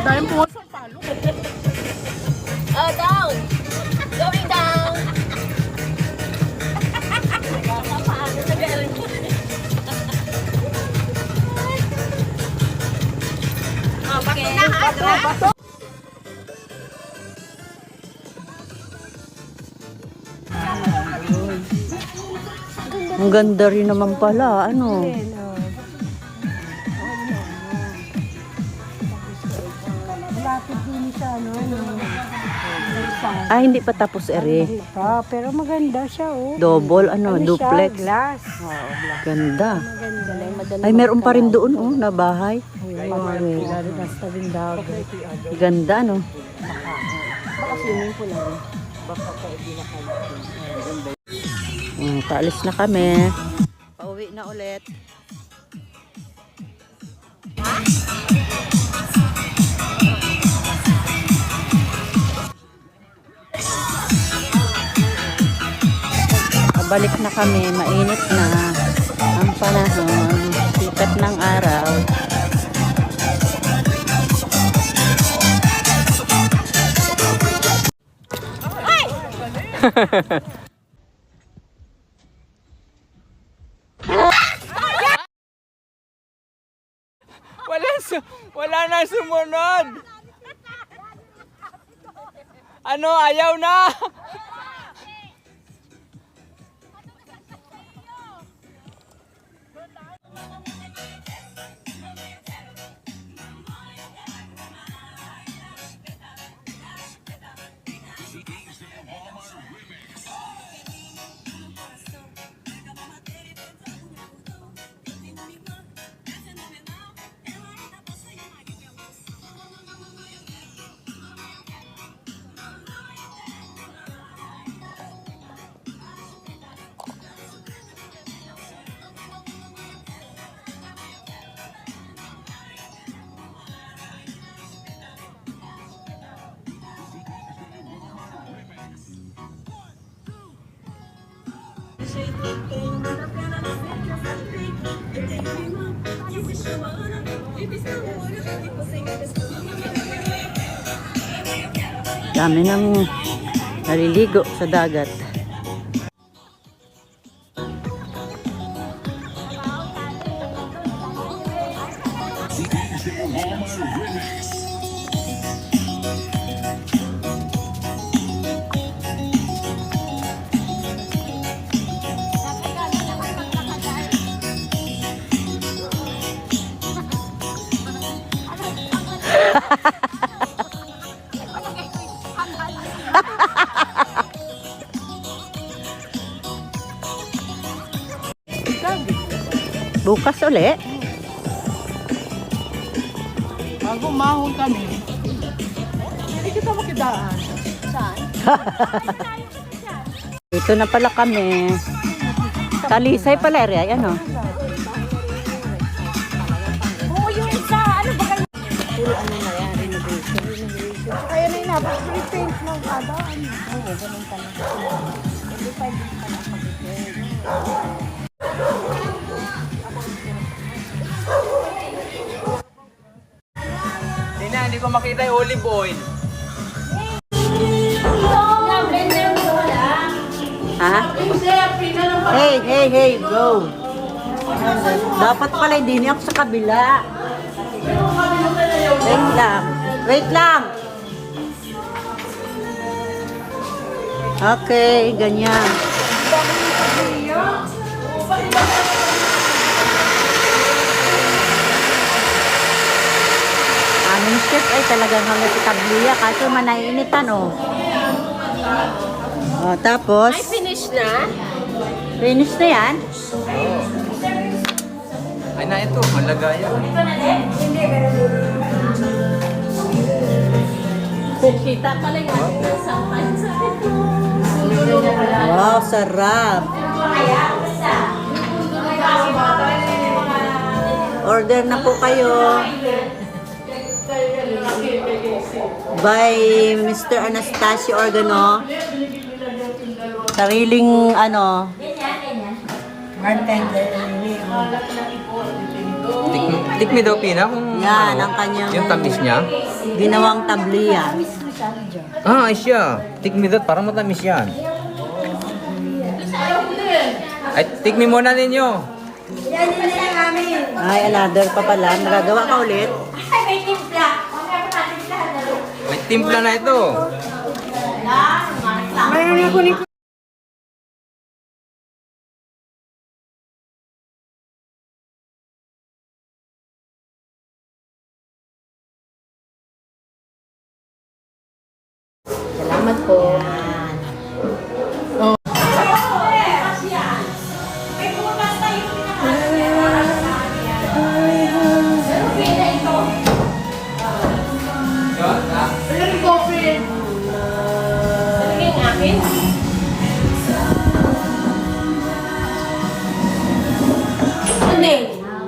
Dahil po sa palo. Oh, down. Going down. Paano na galing mo? Okay. Bato. Ang ganda rin naman pala, ano? Malapit din siya, no? Ah, hindi pa tapos ere. Pero maganda siya, oh. Double, ano, Ano siya? duplex. Glass. Oo, glass. Ganda. Maganda. Ay, meron pa rin doon, oh, na bahay. Lalo na sa Windago. Ganda, no? Baka swimming pool na rin. Baka pwede na kayo. Paalis na kami. Pauwi na ulit. Pabalik na kami. Mainit na ang panahon. Sikat ng araw. Wala na sumunod. Ano, ayaw na. Dami nang naliligo sa dagat. Bukas uli. Bago mahon kami. Hindi kita makidaan. Saan? Dito na pala kami. Talisay pala rin. Ano? Oo, yung isa. Ano ba kayo? Puro ano na yan, renovation. Kaya na yun, pre-paint mo kada. Oo, ganun talaga. Hindi pa din pala pag-paint. Hindi ko makita yung olive oil. Ha? Hey, go. Dapat pala hindi niya ako sa kabila. Wait lang. Okay, ganyan. Aming chef ay talagang hanggang sa tabliya kaso manainitan, oh. Oh, tapos Ay, finish na? finish na yan. Ay na ito, malagayan. Kita pala yung sampan sa ito. Wow, sarap. Order na po kayo. By Mr. Anastasio Organo. Sariling ano. Tikmi daw pina kung Yan, ang kanyang yung tamis niya. Ginawang tabliya. Ah, ay siya. Take me that, parang matamis yan. Ay, take me muna ninyo. Ay, another pa pala. Nagagawa ka ulit. May timpla na ito. Salamat po.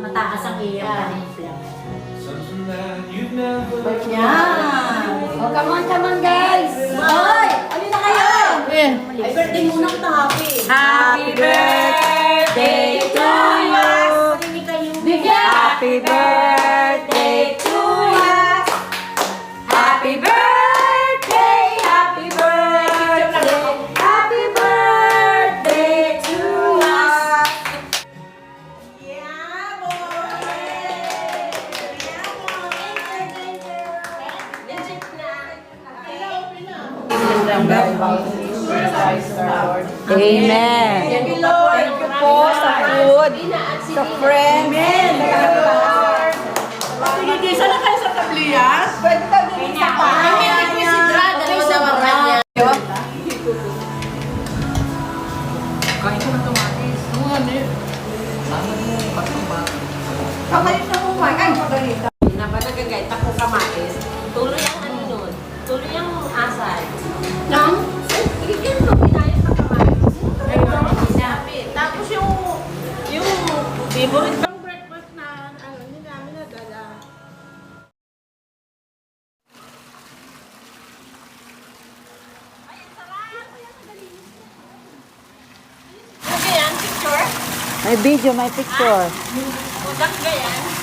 Mataas ang iyong kanifla. Oh, come on, guys. Hoy! Ano na kayo? Ay, birthday muna kita, happy. Happy birthday to you. Hindi kayo. Happy birthday to you. Happy birthday, happy birthday, happy birthday to us. Amen. Thank you po sa food, sa friends. Pagigisa na kayo sa tablias? Pwede ka din sa Kain ko ng tomatis. Kamalit na mo, Mike. Ay, pagalita. Napanagagay, tako kamatis. Tuloy ang ano nun. Tuloy ang asay. Nang? Bigyan mo, pinayos ka kamatis. Sabi. Tapos yung favorite Breakfast na, hindi namin nadala. ano yan? Picture? May video, may picture. Udak ba yan?